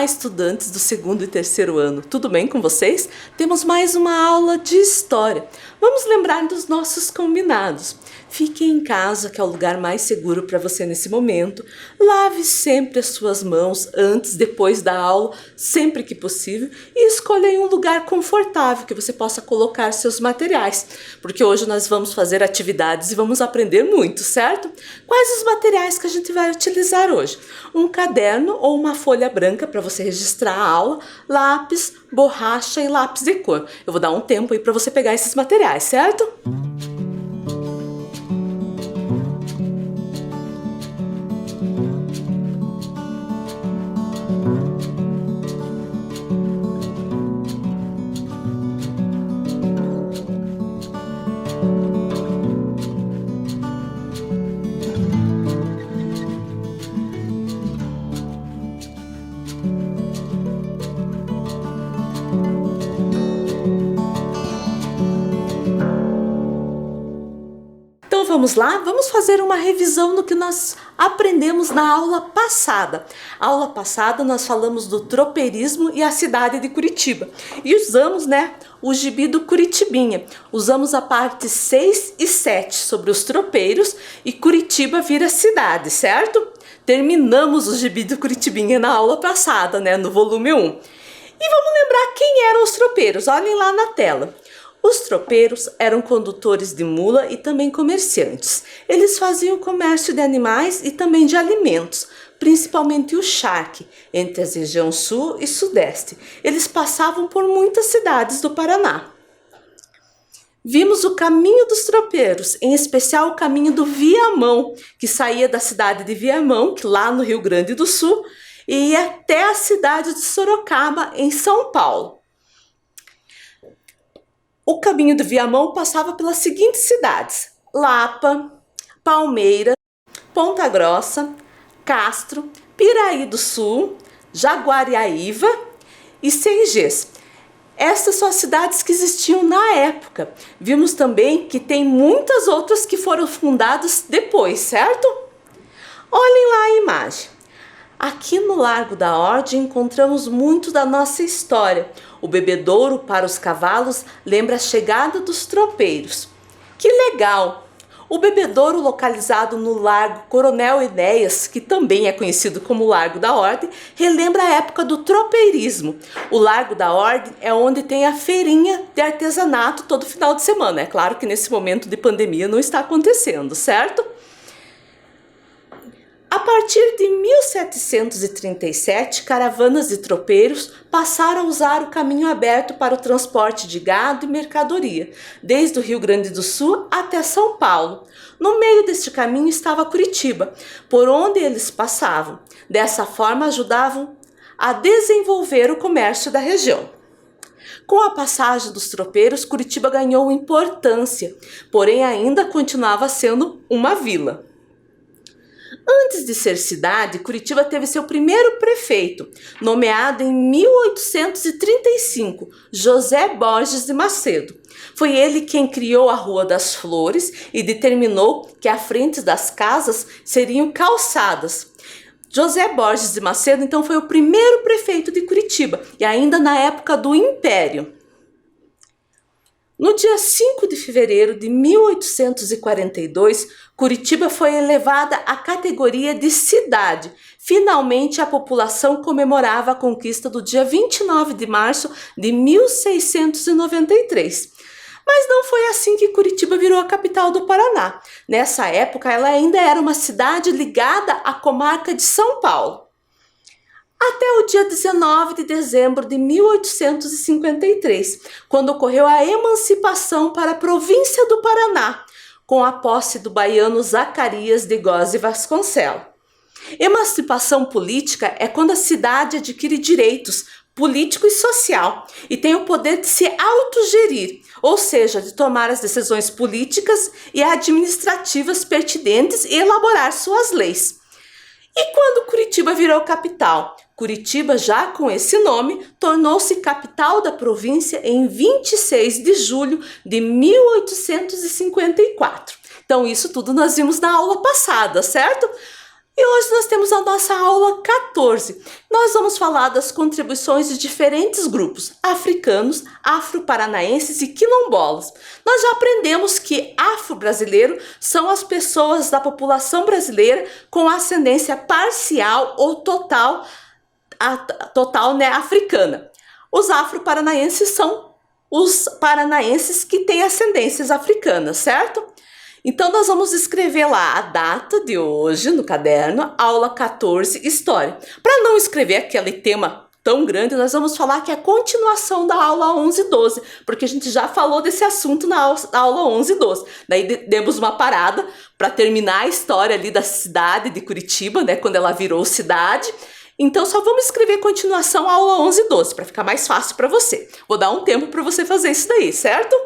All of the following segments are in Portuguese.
Olá, estudantes do segundo e terceiro ano, tudo bem com vocês? Temos mais uma aula de história. Vamos lembrar dos nossos combinados. Fique em casa, que é o lugar mais seguro para você nesse momento. Lave sempre as suas mãos antes, depois da aula, sempre que possível. E escolha um lugar confortável que você possa colocar seus materiais. Porque hoje nós vamos fazer atividades e vamos aprender muito, certo? Quais os materiais que a gente vai utilizar hoje? Um caderno ou uma folha branca para você registrar a aula, lápis, borracha e lápis de cor. Eu vou dar um tempo aí para você pegar esses materiais, certo? Então vamos lá, vamos fazer uma revisão do que nós aprendemos na aula passada. A aula passada nós falamos do tropeirismo e a cidade de Curitiba. E usamos, o gibi do Curitibinha. Usamos a parte 6 e 7 sobre os tropeiros e Curitiba vira cidade, certo? Terminamos o gibi do Curitibinha na aula passada, no volume 1. E vamos lembrar quem eram os tropeiros. Olhem lá na tela. Os tropeiros eram condutores de mula e também comerciantes. Eles faziam comércio de animais e também de alimentos, principalmente o charque, entre as regiões sul e sudeste. Eles passavam por muitas cidades do Paraná. Vimos o caminho dos tropeiros, em especial o caminho do Viamão, que saía da cidade de Viamão, que lá no Rio Grande do Sul, e ia até a cidade de Sorocaba, em São Paulo. O caminho do Viamão passava pelas seguintes cidades: Lapa, Palmeiras, Ponta Grossa, Castro, Piraí do Sul, Jaguariaíva e Sengés. Essas são as cidades que existiam na época. Vimos também que tem muitas outras que foram fundadas depois, certo? Olhem lá a imagem. Aqui no Largo da Ordem encontramos muito da nossa história. O bebedouro para os cavalos lembra a chegada dos tropeiros. Que legal! O bebedouro localizado no Largo Coronel Enéas, que também é conhecido como Largo da Ordem, relembra a época do tropeirismo. O Largo da Ordem é onde tem a feirinha de artesanato todo final de semana. É claro que nesse momento de pandemia não está acontecendo, certo? A partir de 1737, caravanas de tropeiros passaram a usar o caminho aberto para o transporte de gado e mercadoria, desde o Rio Grande do Sul até São Paulo. No meio deste caminho estava Curitiba, por onde eles passavam. Dessa forma, ajudavam a desenvolver o comércio da região. Com a passagem dos tropeiros, Curitiba ganhou importância, porém ainda continuava sendo uma vila. Antes de ser cidade, Curitiba teve seu primeiro prefeito, nomeado em 1835, José Borges de Macedo. Foi ele quem criou a Rua das Flores e determinou que a frente das casas seriam calçadas. José Borges de Macedo, então, foi o primeiro prefeito de Curitiba, e ainda na época do Império. No dia 5 de fevereiro de 1842, Curitiba foi elevada à categoria de cidade. Finalmente, a população comemorava a conquista do dia 29 de março de 1693. Mas não foi assim que Curitiba virou a capital do Paraná. Nessa época, ela ainda era uma cidade ligada à comarca de São Paulo. Até o dia 19 de dezembro de 1853, quando ocorreu a emancipação para a província do Paraná, com a posse do baiano Zacarias de Góes e Vasconcelos. Emancipação política é quando a cidade adquire direitos político e social e tem o poder de se autogerir, ou seja, de tomar as decisões políticas e administrativas pertinentes e elaborar suas leis. E quando Curitiba virou capital? Curitiba, já com esse nome, tornou-se capital da província em 26 de julho de 1854. Então, isso tudo nós vimos na aula passada, certo? E hoje nós temos a nossa aula 14. Nós vamos falar das contribuições de diferentes grupos, africanos, afro-paranaenses e quilombolas. Nós já aprendemos que afro-brasileiro são as pessoas da população brasileira com ascendência parcial ou total, africana. Os afro-paranaenses são os paranaenses que têm ascendências africanas, certo? Então nós vamos escrever lá a data de hoje no caderno, aula 14, História. Para não escrever aquele tema tão grande, nós vamos falar que é a continuação da aula 11 e 12, porque a gente já falou desse assunto na aula 11 e 12. Daí demos uma parada para terminar a história ali da cidade de Curitiba, né, quando ela virou cidade. Então só vamos escrever continuação aula 11 e 12, para ficar mais fácil para você. Vou dar um tempo para você fazer isso daí, certo?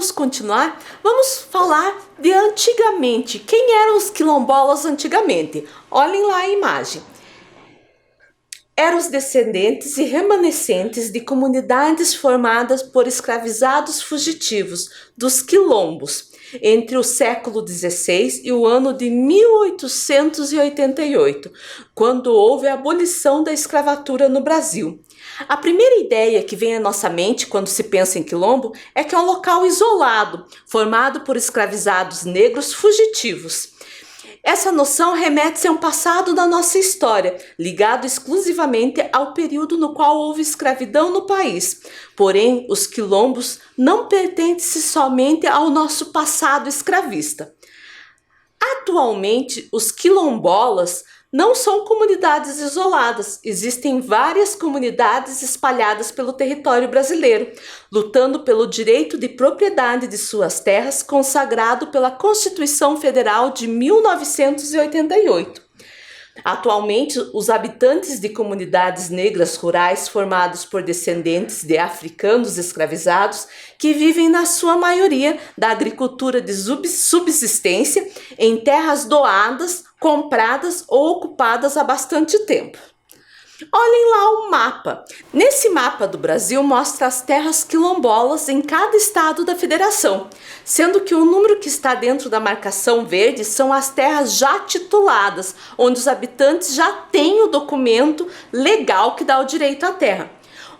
vamos continuar, vamos falar de antigamente. Quem eram os quilombolas antigamente? Olhem lá a imagem. eram os descendentes e remanescentes de comunidades formadas por escravizados fugitivos dos quilombos entre o século XVI e o ano de 1888, quando houve a abolição da escravatura no Brasil. A primeira ideia que vem à nossa mente quando se pensa em quilombo é que é um local isolado, formado por escravizados negros fugitivos. Essa noção remete a um passado da nossa história, ligado exclusivamente ao período no qual houve escravidão no país. Porém, os quilombos não pertencem somente ao nosso passado escravista. Atualmente, os quilombolas não são comunidades isoladas, existem várias comunidades espalhadas pelo território brasileiro, lutando pelo direito de propriedade de suas terras consagrado pela Constituição Federal de 1988. Atualmente, os habitantes de comunidades negras rurais formados por descendentes de africanos escravizados que vivem na sua maioria da agricultura de subsistência em terras doadas, compradas ou ocupadas há bastante tempo. Olhem lá o mapa. Nesse mapa do Brasil mostra as terras quilombolas em cada estado da federação, sendo que o número que está dentro da marcação verde são as terras já tituladas, onde os habitantes já têm o documento legal que dá o direito à terra.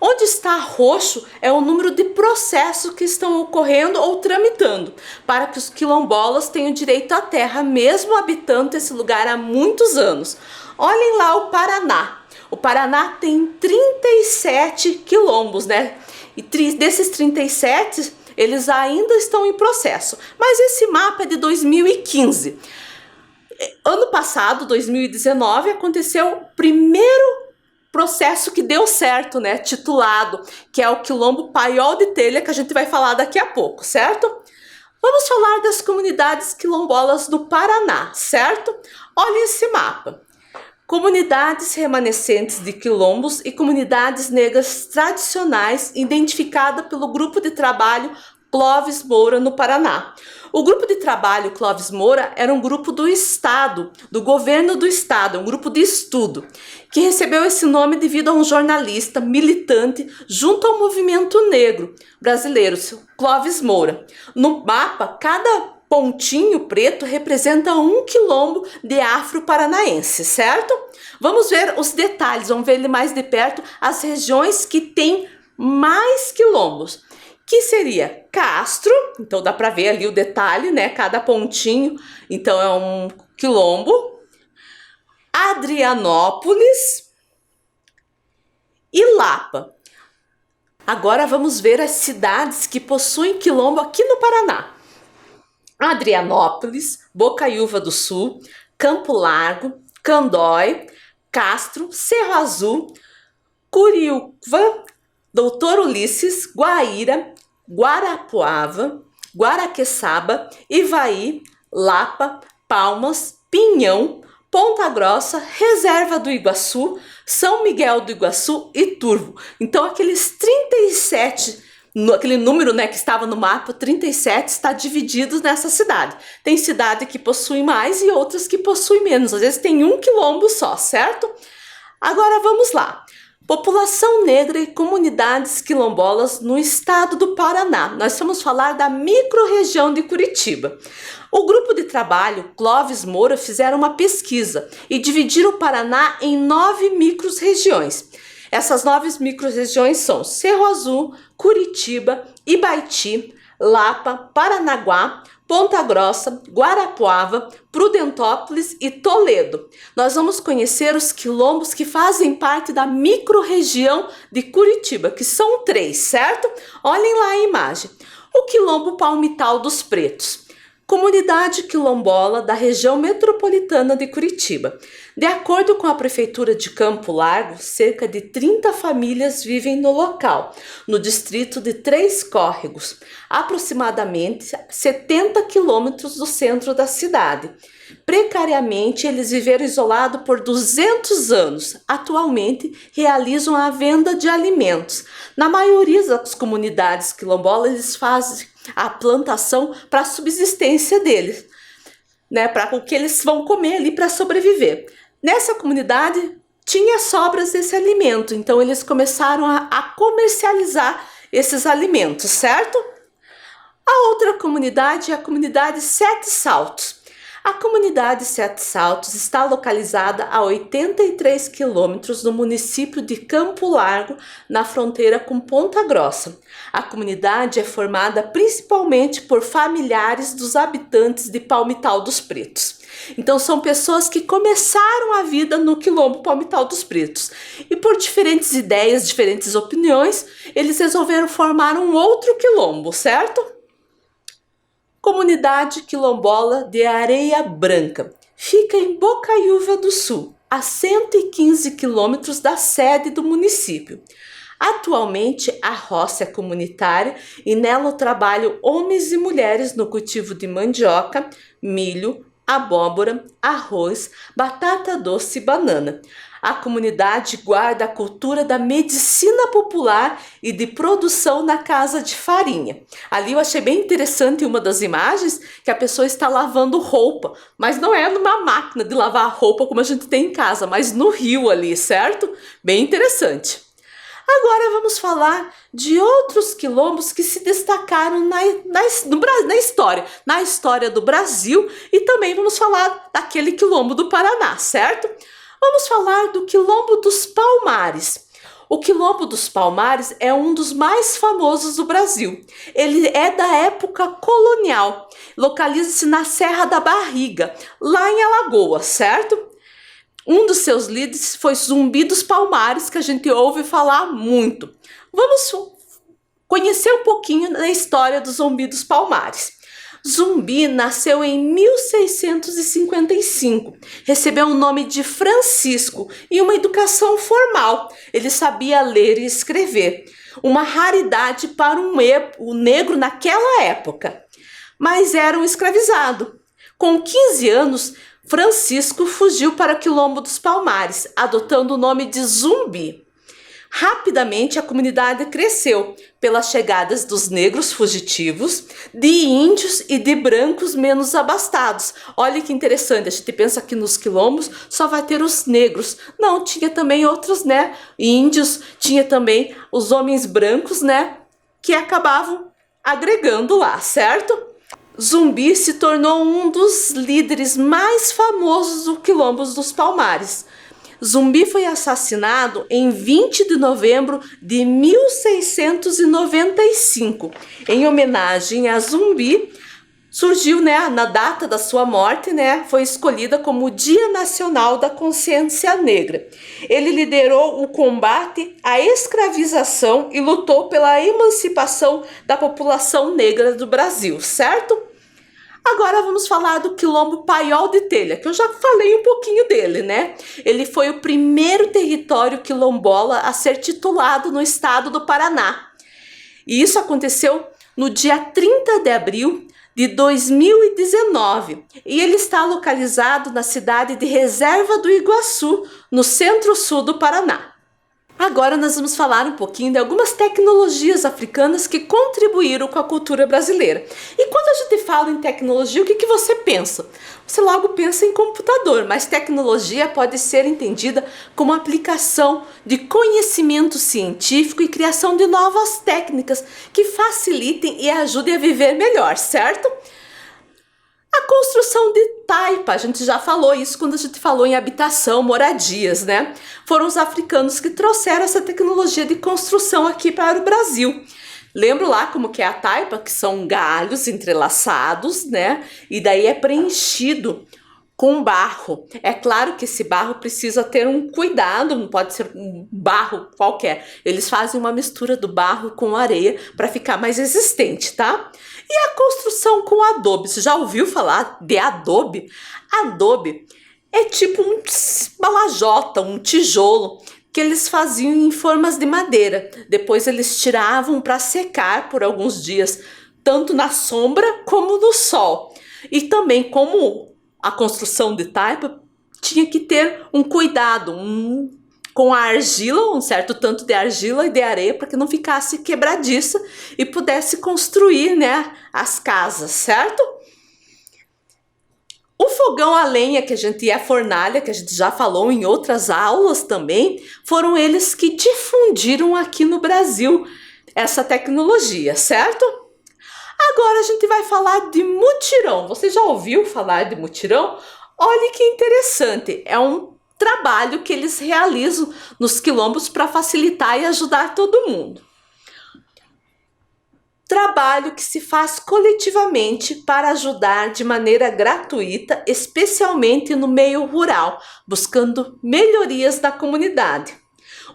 Onde está roxo é o número de processos que estão ocorrendo ou tramitando, para que os quilombolas tenham direito à terra, mesmo habitando esse lugar há muitos anos. Olhem lá o Paraná. O Paraná tem 37 quilombos, né? E desses 37, eles ainda estão em processo. Mas esse mapa é de 2015. Ano passado, 2019, aconteceu o primeiro processo que deu certo, né? Titulado, que é o Quilombo Paiol de Telha, que a gente vai falar daqui a pouco, certo? Vamos falar das comunidades quilombolas do Paraná, certo? Olha esse mapa. Comunidades remanescentes de quilombos e comunidades negras tradicionais identificada pelo Grupo de Trabalho Clóvis Moura no Paraná. O Grupo de Trabalho Clóvis Moura era um grupo do Estado, do governo do Estado, um grupo de estudo, que recebeu esse nome devido a um jornalista militante junto ao movimento negro brasileiro, Clóvis Moura. No mapa, cada pontinho preto representa um quilombo de afro-paranaense, certo? Vamos ver os detalhes, vamos ver ele mais de perto, as regiões que têm mais quilombos, que seria Castro, então dá para ver ali o detalhe, né? Cada pontinho, então é um quilombo, Adrianópolis e Lapa. Agora vamos ver as cidades que possuem quilombo aqui no Paraná. Adrianópolis, Bocaiúva do Sul, Campo Largo, Candói, Castro, Cerro Azul, Curiúva, Doutor Ulisses, Guaíra, Guarapuava, Guaraqueçaba, Ivaí, Lapa, Palmas, Pinhão, Ponta Grossa, Reserva do Iguaçu, São Miguel do Iguaçu e Turvo. Então aqueles 37, aquele número, né, que estava no mapa, 37, está dividido nessa cidade. Tem cidade que possui mais e outras que possuem menos. Às vezes tem um quilombo só, certo? Agora vamos lá. População negra e comunidades quilombolas no estado do Paraná. Nós vamos falar da microrregião de Curitiba. O grupo de trabalho Clóvis Moura fizeram uma pesquisa e dividiram o Paraná em 9 microrregiões. Essas 9 microrregiões são Cerro Azul, Curitiba, Ibaiti, Lapa, Paranaguá, Ponta Grossa, Guarapuava, Prudentópolis e Toledo. Nós vamos conhecer os quilombos que fazem parte da microrregião de Curitiba, que são 3, certo? Olhem lá a imagem. O quilombo Palmital dos Pretos, comunidade quilombola da região metropolitana de Curitiba. De acordo com a Prefeitura de Campo Largo, cerca de 30 famílias vivem no local, no distrito de Três Córregos, aproximadamente 70 quilômetros do centro da cidade. Precariamente, eles viveram isolados por 200 anos. Atualmente, realizam a venda de alimentos. Na maioria das comunidades quilombolas, eles fazem a plantação para a subsistência deles, né, para o que eles vão comer ali para sobreviver. Nessa comunidade tinha sobras desse alimento, então eles começaram a comercializar esses alimentos, certo? A outra comunidade é a comunidade Sete Saltos. A comunidade Sete Saltos está localizada a 83 quilômetros no município de Campo Largo, na fronteira com Ponta Grossa. A comunidade é formada principalmente por familiares dos habitantes de Palmital dos Pretos. Então são pessoas que começaram a vida no quilombo Palmital dos Pretos. E por diferentes ideias, diferentes opiniões, eles resolveram formar um outro quilombo, certo? Comunidade quilombola de Areia Branca. Fica em Bocaiúva do Sul, a 115 quilômetros da sede do município. Atualmente, a roça é comunitária e nela trabalham homens e mulheres no cultivo de mandioca, milho, abóbora, arroz, batata doce e banana. A comunidade guarda a cultura da medicina popular e de produção na casa de farinha. Ali eu achei bem interessante uma das imagens que a pessoa está lavando roupa, mas não é numa máquina de lavar roupa como a gente tem em casa, mas no rio ali, certo? Bem interessante. Agora vamos falar de outros quilombos que se destacaram na história do Brasil, e também vamos falar daquele quilombo do Paraná, certo? Vamos falar do Quilombo dos Palmares. O Quilombo dos Palmares é um dos mais famosos do Brasil. Ele é da época colonial. Localiza-se na Serra da Barriga, lá em Alagoas, certo? Um dos seus líderes foi Zumbi dos Palmares, que a gente ouve falar muito. Vamos conhecer um pouquinho da história do Zumbi dos Palmares. Zumbi nasceu em 1655, recebeu o nome de Francisco e uma educação formal. Ele sabia ler e escrever, uma raridade para um negro naquela época, mas era um escravizado. Com 15 anos, Francisco fugiu para o Quilombo dos Palmares, adotando o nome de Zumbi. Rapidamente a comunidade cresceu pelas chegadas dos negros fugitivos, de índios e de brancos menos abastados. Olha que interessante, a gente pensa que nos quilombos só vai ter os negros. Não, tinha também outros, né? Índios, tinha também os homens brancos, né? Que acabavam agregando lá, certo? Zumbi se tornou um dos líderes mais famosos do Quilombo dos Palmares. Zumbi foi assassinado em 20 de novembro de 1695. Em homenagem a Zumbi, surgiu, né, na data da sua morte, né, foi escolhida como o Dia Nacional da Consciência Negra. Ele liderou o combate à escravização e lutou pela emancipação da população negra do Brasil, certo? Agora vamos falar do Quilombo Paiol de Telha, que eu já falei um pouquinho dele, né? Ele foi o primeiro território quilombola a ser titulado no estado do Paraná. E isso aconteceu no dia 30 de abril de 2019. E ele está localizado na cidade de Reserva do Iguaçu, no centro-sul do Paraná. Agora nós vamos falar um pouquinho de algumas tecnologias africanas que contribuíram com a cultura brasileira. E quando a gente fala em tecnologia, o que você pensa? Você logo pensa em computador, mas tecnologia pode ser entendida como aplicação de conhecimento científico e criação de novas técnicas que facilitem e ajudem a viver melhor, certo? A construção de taipa, a gente já falou isso quando a gente falou em habitação, moradias, né? Foram os africanos que trouxeram essa tecnologia de construção aqui para o Brasil. Lembro lá como que é a taipa, que são galhos entrelaçados, né? E daí é preenchido com barro. É claro que esse barro precisa ter um cuidado, não pode ser um barro qualquer. Eles fazem uma mistura do barro com areia para ficar mais resistente, tá? E a construção com adobe. Você já ouviu falar de adobe? Adobe é tipo uma lajota, um tijolo que eles faziam em formas de madeira. Depois eles tiravam para secar por alguns dias, tanto na sombra como no sol. E também, como a construção de taipa tinha que ter um cuidado com a argila, um certo tanto de argila e de areia, para que não ficasse quebradiça e pudesse construir, né, as casas, certo? O fogão a lenha, que a gente a fornalha, que a gente já falou em outras aulas também, foram eles que difundiram aqui no Brasil essa tecnologia, certo? Agora a gente vai falar de mutirão. Você já ouviu falar de mutirão? Olha que interessante, é um trabalho que eles realizam nos quilombos para facilitar e ajudar todo mundo. Trabalho que se faz coletivamente para ajudar de maneira gratuita, especialmente no meio rural, buscando melhorias da comunidade.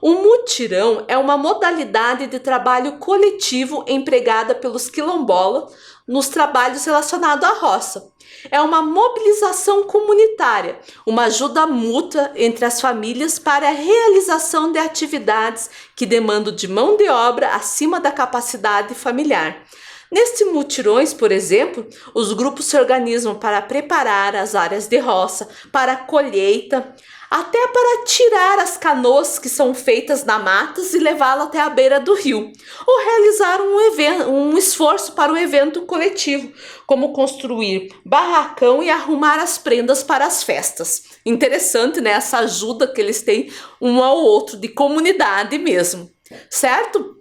O mutirão é uma modalidade de trabalho coletivo empregada pelos quilombolas nos trabalhos relacionados à roça. É uma mobilização comunitária, uma ajuda mútua entre as famílias para a realização de atividades que demandam de mão de obra acima da capacidade familiar. Nestes mutirões, por exemplo, os grupos se organizam para preparar as áreas de roça, para a colheita, até para tirar as canoas que são feitas na matas e levá-las até a beira do rio, ou realizar um esforço para um evento coletivo, como construir barracão e arrumar as prendas para as festas. Interessante, né? Essa ajuda que eles têm um ao outro, de comunidade mesmo, certo?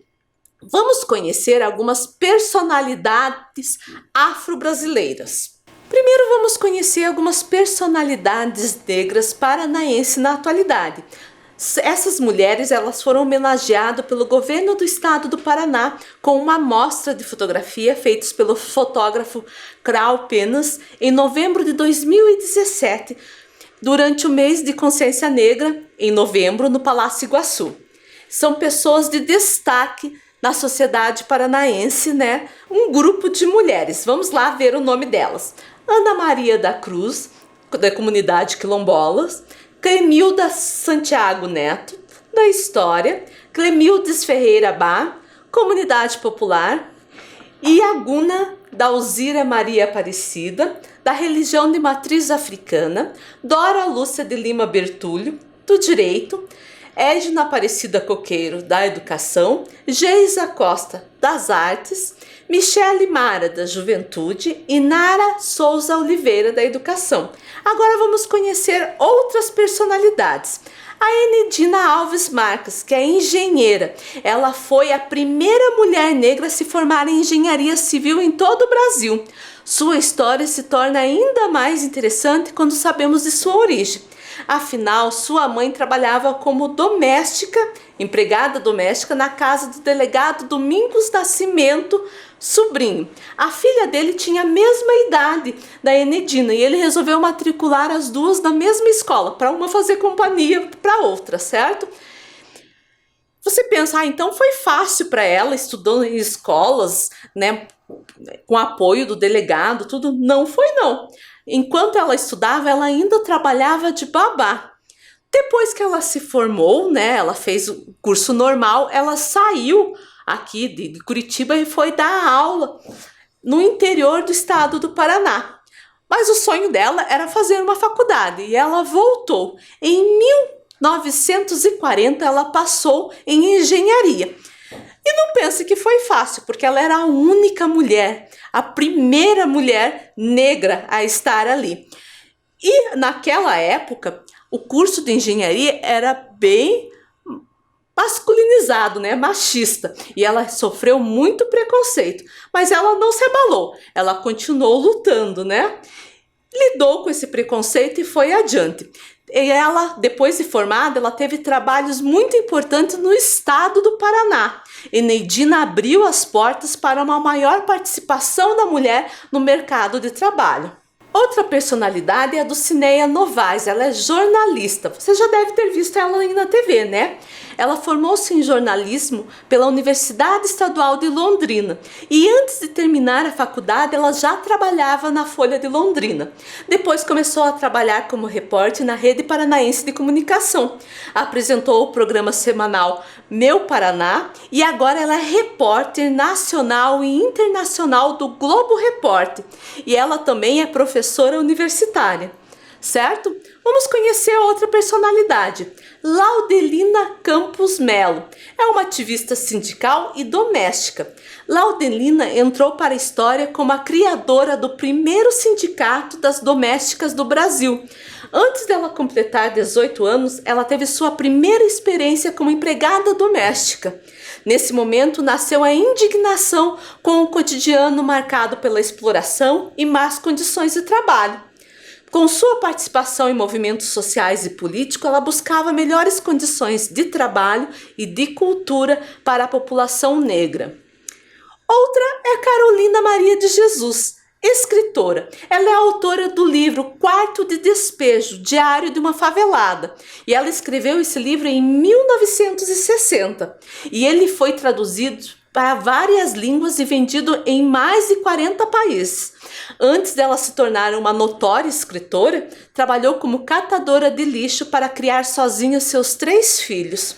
Vamos conhecer algumas personalidades afro-brasileiras. Primeiro vamos conhecer algumas personalidades negras paranaenses na atualidade. Essas mulheres elas foram homenageadas pelo governo do estado do Paraná com uma mostra de fotografia feitas pelo fotógrafo Krau Penas em novembro de 2017, durante o mês de Consciência Negra, em novembro, no Palácio Iguaçu. São pessoas de destaque na sociedade paranaense, né? Um grupo de mulheres. Vamos lá ver o nome delas. Ana Maria da Cruz, da comunidade quilombolas, Clemilda Santiago Neto, da História, Clemildes Ferreira Bá, comunidade popular, Iaguna Dalzira Maria Aparecida, da religião de matriz africana, Dora Lúcia de Lima Bertulho, do direito, Edna Aparecida Coqueiro, da educação, Geisa Costa, das artes, Michele Mara, da juventude e Nara Souza Oliveira, da educação. Agora vamos conhecer outras personalidades. A Enedina Alves Marques, que é engenheira. Ela foi a primeira mulher negra a se formar em engenharia civil em todo o Brasil. Sua história se torna ainda mais interessante quando sabemos de sua origem. Afinal, sua mãe trabalhava como doméstica, empregada doméstica, na casa do delegado Domingos Nascimento Sobrinho. A filha dele tinha a mesma idade da Enedina e ele resolveu matricular as duas na mesma escola, para uma fazer companhia para a outra, certo? Você pensa, então foi fácil para ela, estudando em escolas, né, com apoio do delegado, tudo? Não foi não. Enquanto ela estudava, ela ainda trabalhava de babá. Depois que ela se formou, né, ela fez o curso normal, ela saiu aqui de Curitiba e foi dar aula no interior do estado do Paraná. Mas o sonho dela era fazer uma faculdade e ela voltou. Em 1940 ela passou em engenharia. E não pense que foi fácil, porque ela era a única mulher, a primeira mulher negra a estar ali. E naquela época, o curso de engenharia era bem masculinizado, né? Machista. E ela sofreu muito preconceito, mas ela não se abalou, ela continuou lutando, né? Lidou com esse preconceito e foi adiante. E ela, depois de formada, ela teve trabalhos muito importantes no estado do Paraná. Enedina abriu as portas para uma maior participação da mulher no mercado de trabalho. Outra personalidade é a Dulcineia Novaes, ela é jornalista. Você já deve ter visto ela aí na TV, né? Ela formou-se em jornalismo pela Universidade Estadual de Londrina e antes de terminar a faculdade ela já trabalhava na Folha de Londrina. Depois começou a trabalhar como repórter na Rede Paranaense de Comunicação. Apresentou o programa semanal Meu Paraná e agora ela é repórter nacional e internacional do Globo Repórter e ela também é professora universitária. certo? Vamos conhecer outra personalidade, Laudelina Campos Melo. É uma ativista sindical e doméstica. Laudelina entrou para a história como a criadora do primeiro sindicato das domésticas do Brasil. Antes dela completar 18 anos, ela teve sua primeira experiência como empregada doméstica. Nesse momento, nasceu a indignação com o cotidiano marcado pela exploração e más condições de trabalho. Com sua participação em movimentos sociais e políticos, ela buscava melhores condições de trabalho e de cultura para a população negra. Outra é Carolina Maria de Jesus, escritora. Ela é autora do livro Quarto de Despejo, Diário de uma Favelada. E ela escreveu esse livro em 1960. E ele foi traduzido para várias línguas e vendido em mais de 40 países. Antes dela se tornar uma notória escritora, trabalhou como catadora de lixo para criar sozinha seus 3 filhos.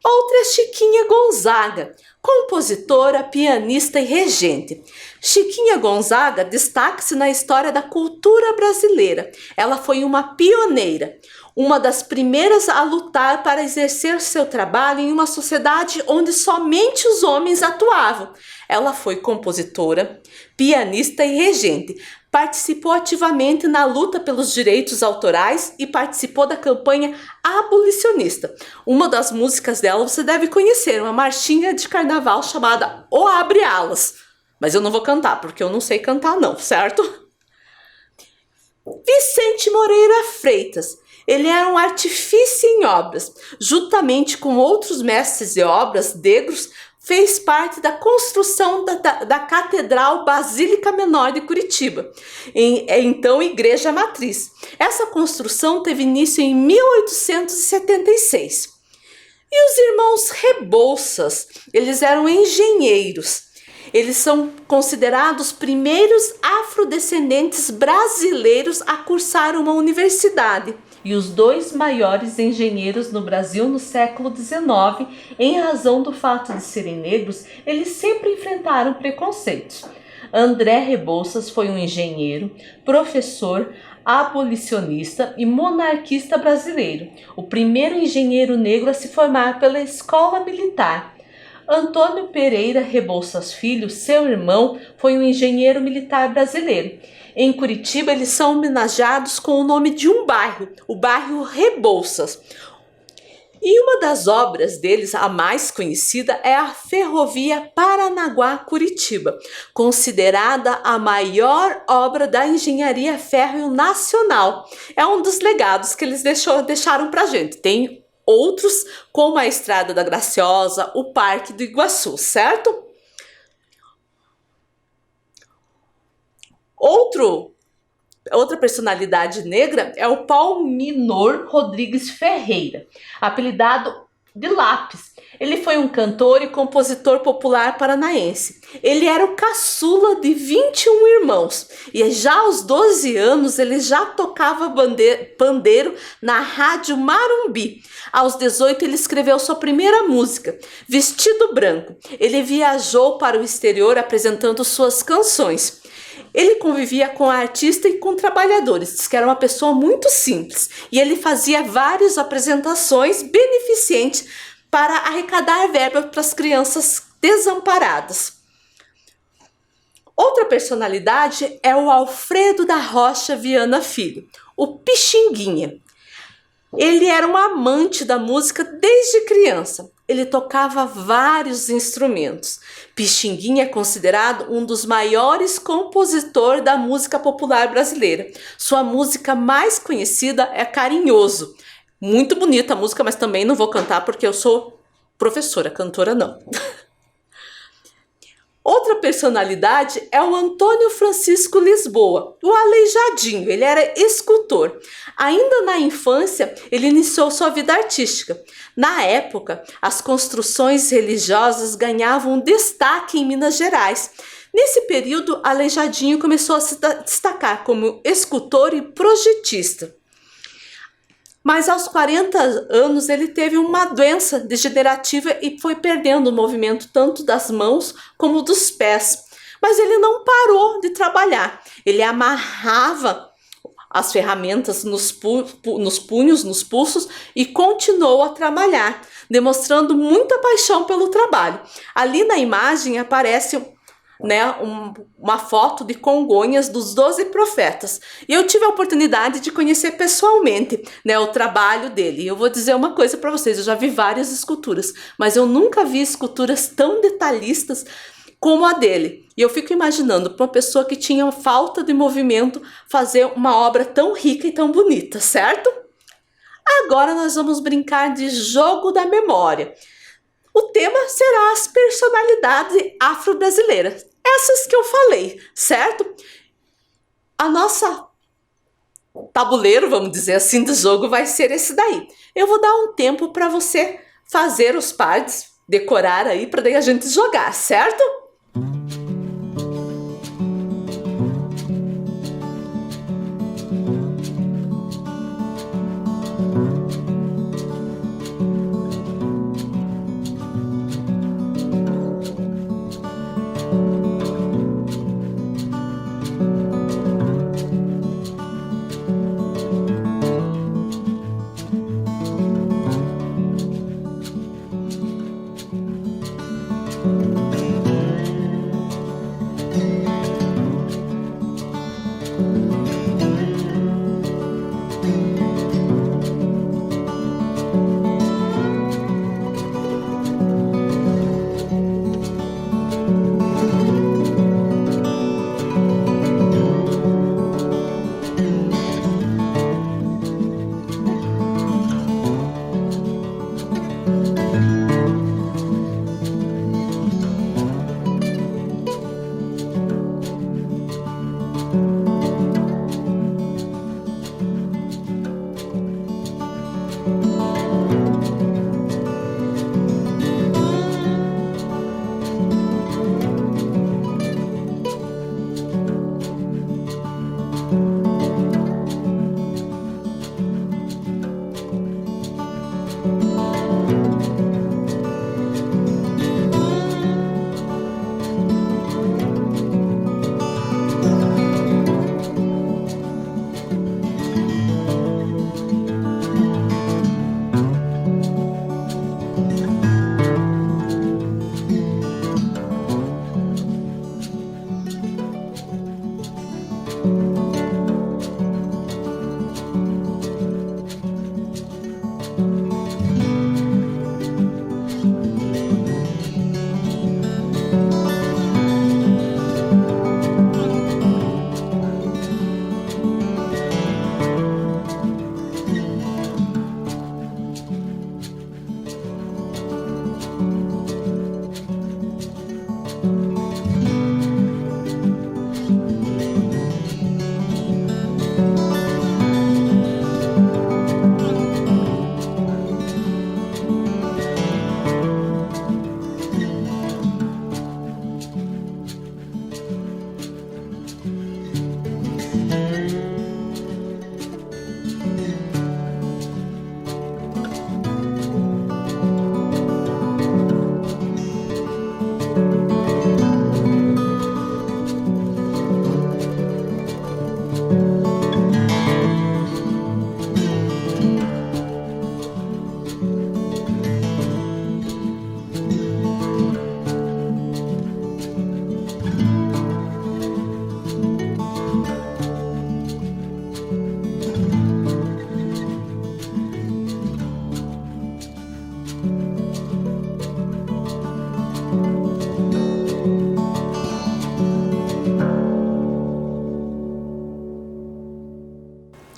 Outra é Chiquinha Gonzaga, compositora, pianista e regente. Chiquinha Gonzaga destaca-se na história da cultura brasileira. Ela foi uma pioneira, uma das primeiras a lutar para exercer seu trabalho em uma sociedade onde somente os homens atuavam. Ela foi compositora, pianista e regente. Participou ativamente na luta pelos direitos autorais e participou da campanha abolicionista. Uma das músicas dela você deve conhecer, uma marchinha de carnaval chamada O Abre Alas. Mas eu não vou cantar, porque eu não sei cantar não, certo? Vicente Moreira Freitas. Ele era um artífice em obras. Juntamente com outros mestres de obras negros, fez parte da construção da Catedral Basílica Menor de Curitiba, então Igreja Matriz. Essa construção teve início em 1876. E os irmãos Rebouças, eles eram engenheiros. Eles são considerados os primeiros afrodescendentes brasileiros a cursar uma universidade. E os 2 maiores engenheiros no Brasil no século XIX, em razão do fato de serem negros, eles sempre enfrentaram preconceitos. André Rebouças foi um engenheiro, professor, abolicionista e monarquista brasileiro, o primeiro engenheiro negro a se formar pela Escola Militar. Antônio Pereira Rebouças Filho, seu irmão, foi um engenheiro militar brasileiro. Em Curitiba, eles são homenageados com o nome de um bairro, o bairro Rebouças. E uma das obras deles, a mais conhecida, é a Ferrovia Paranaguá-Curitiba, considerada a maior obra da engenharia férrea nacional. É um dos legados que eles deixaram para a gente. Tem outros, como a Estrada da Graciosa, o Parque do Iguaçu, certo? Outra personalidade negra é o Palminor Rodrigues Ferreira, apelidado de Lápis. Ele foi um cantor e compositor popular paranaense. Ele era o caçula de 21 irmãos e já aos 12 anos ele já tocava pandeiro na Rádio Marumbi. Aos 18 ele escreveu sua primeira música, Vestido Branco. Ele viajou para o exterior apresentando suas canções. Ele convivia com artistas e com trabalhadores, diz que era uma pessoa muito simples. E ele fazia várias apresentações beneficentes para arrecadar verba para as crianças desamparadas. Outra personalidade é o Alfredo da Rocha Viana Filho, o Pixinguinha. Ele era um amante da música desde criança. Ele tocava vários instrumentos. Pixinguinha é considerado um dos maiores compositores da música popular brasileira. Sua música mais conhecida é Carinhoso. Muito bonita a música, mas também não vou cantar porque eu sou professora, cantora não. Outra personalidade é o Antônio Francisco Lisboa, o Aleijadinho. Ele era escultor. Ainda na infância, ele iniciou sua vida artística. Na época, as construções religiosas ganhavam destaque em Minas Gerais. Nesse período, Aleijadinho começou a se destacar como escultor e projetista. Mas aos 40 anos ele teve uma doença degenerativa e foi perdendo o movimento tanto das mãos como dos pés. Mas ele não parou de trabalhar. Ele amarrava as ferramentas nos punhos, nos pulsos e continuou a trabalhar, demonstrando muita paixão pelo trabalho. Ali na imagem aparece uma foto de Congonhas dos 12 profetas. E eu tive a oportunidade de conhecer pessoalmente, o trabalho dele. E eu vou dizer uma coisa para vocês, eu já vi várias esculturas, mas eu nunca vi esculturas tão detalhistas como a dele. E eu fico imaginando para uma pessoa que tinha falta de movimento fazer uma obra tão rica e tão bonita, certo? Agora nós vamos brincar de jogo da memória. O tema será as personalidades afro-brasileiras. Essas que eu falei, certo? A nossa tabuleiro, vamos dizer assim, do jogo vai ser esse daí. Eu vou dar um tempo para você fazer os pares, decorar aí, para daí a gente jogar, certo?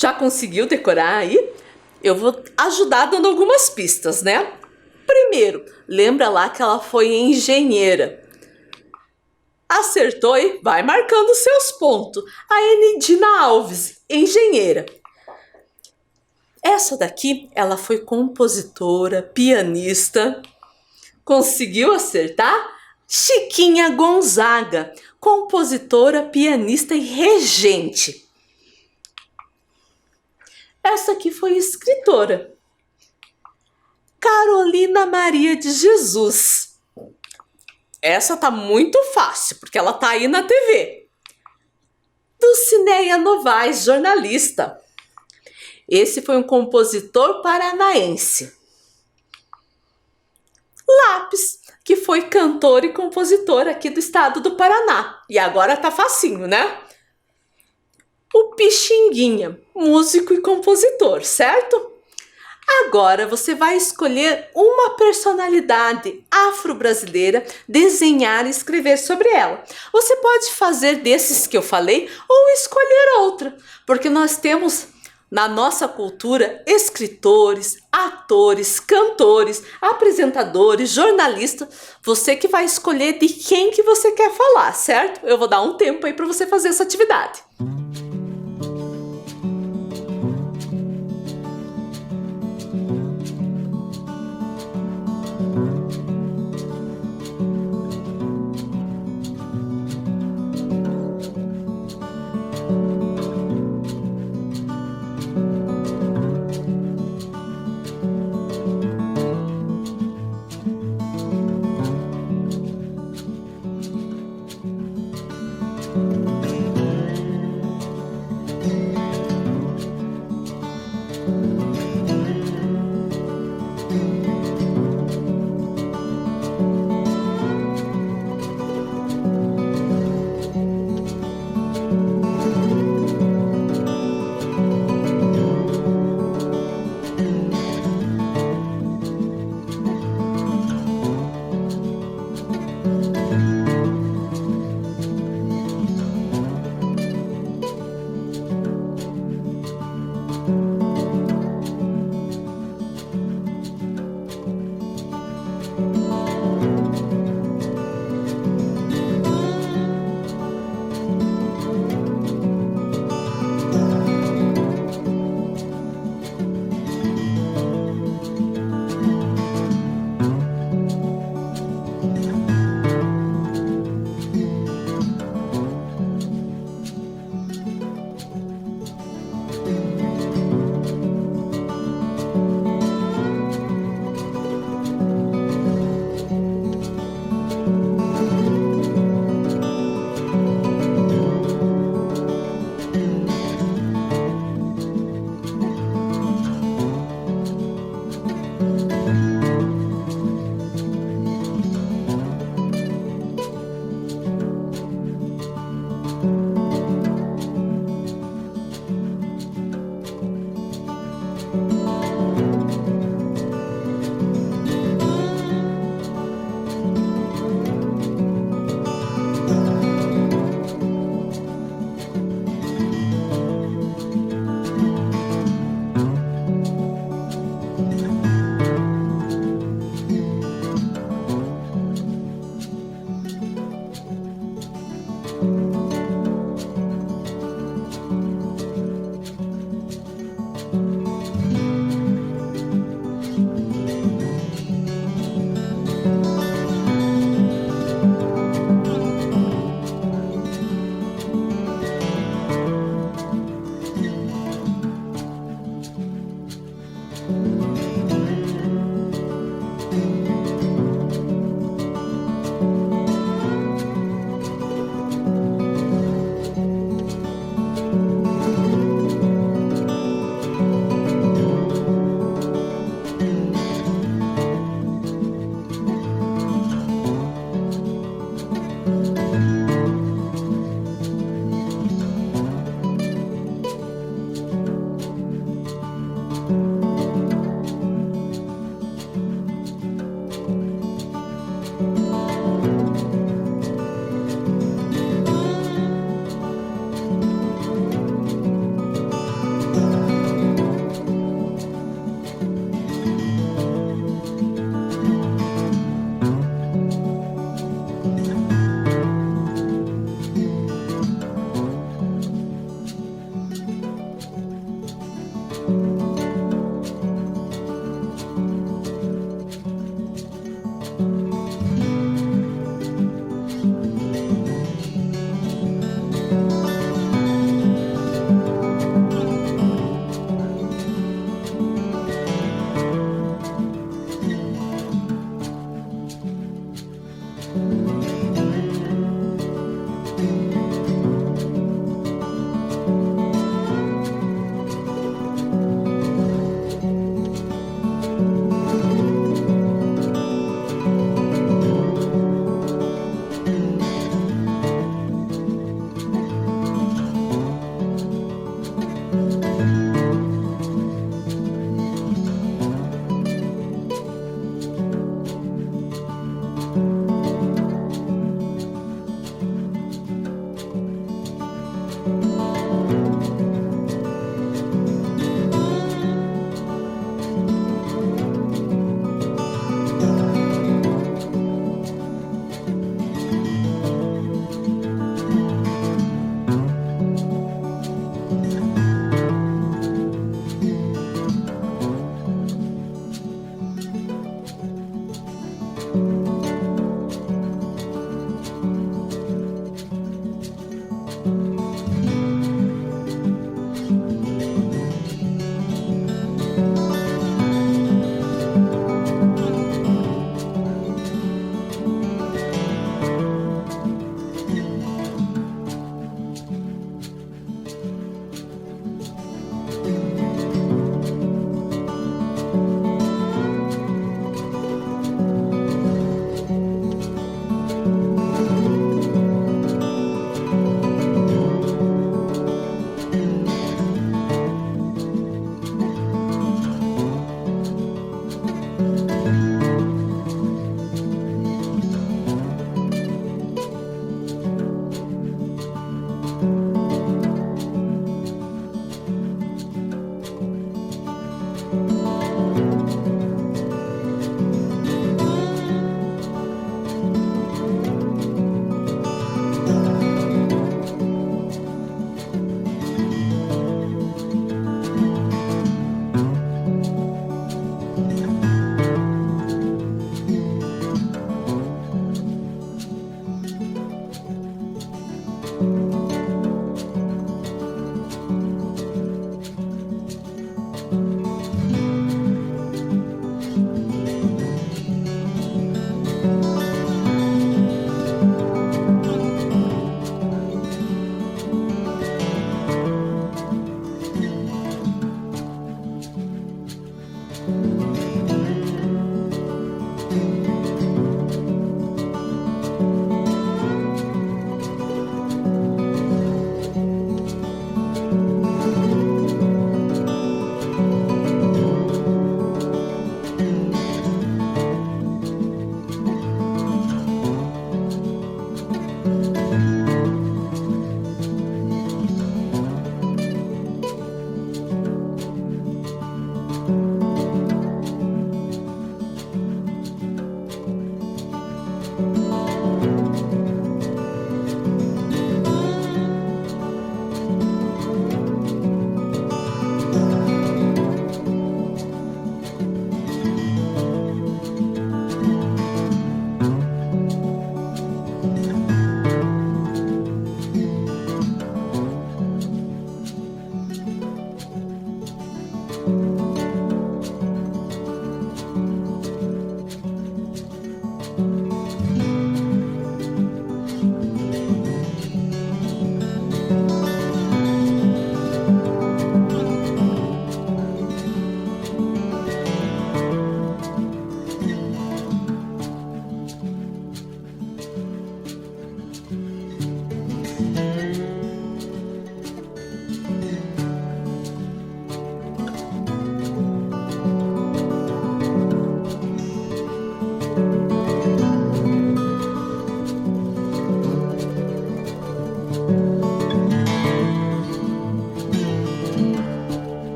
Já conseguiu decorar aí? Eu vou ajudar dando algumas pistas, né? Primeiro, lembra lá que ela foi engenheira. Acertou e vai marcando seus pontos. A Enidina Alves, engenheira. Essa daqui, ela foi compositora, pianista. Conseguiu acertar? Chiquinha Gonzaga, compositora, pianista e regente. Essa aqui foi escritora. Carolina Maria de Jesus. Essa tá muito fácil, porque ela tá aí na TV. Do Dulcineia Novaes, jornalista. Esse foi um compositor paranaense. Lápis, que foi cantor e compositor aqui do estado do Paraná. E agora tá facinho, né? O Pixinguinha, músico e compositor, certo? Agora você vai escolher uma personalidade afro-brasileira, desenhar e escrever sobre ela. Você pode fazer desses que eu falei ou escolher outra, porque nós temos na nossa cultura escritores, atores, cantores, apresentadores, jornalistas. Você que vai escolher de quem que você quer falar, certo? Eu vou dar um tempo aí para você fazer essa atividade.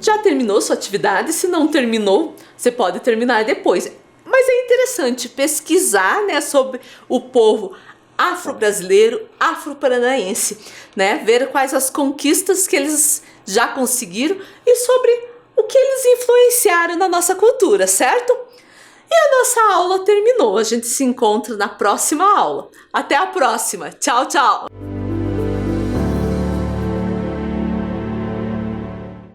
Já terminou sua atividade? Se não terminou, você pode terminar depois. Mas é interessante pesquisar, né, sobre o povo afro-brasileiro, afro-paranaense, né? Ver quais as conquistas que eles já conseguiram e sobre o que eles influenciaram na nossa cultura, certo? E a nossa aula terminou. A gente se encontra na próxima aula. Até a próxima. Tchau, tchau!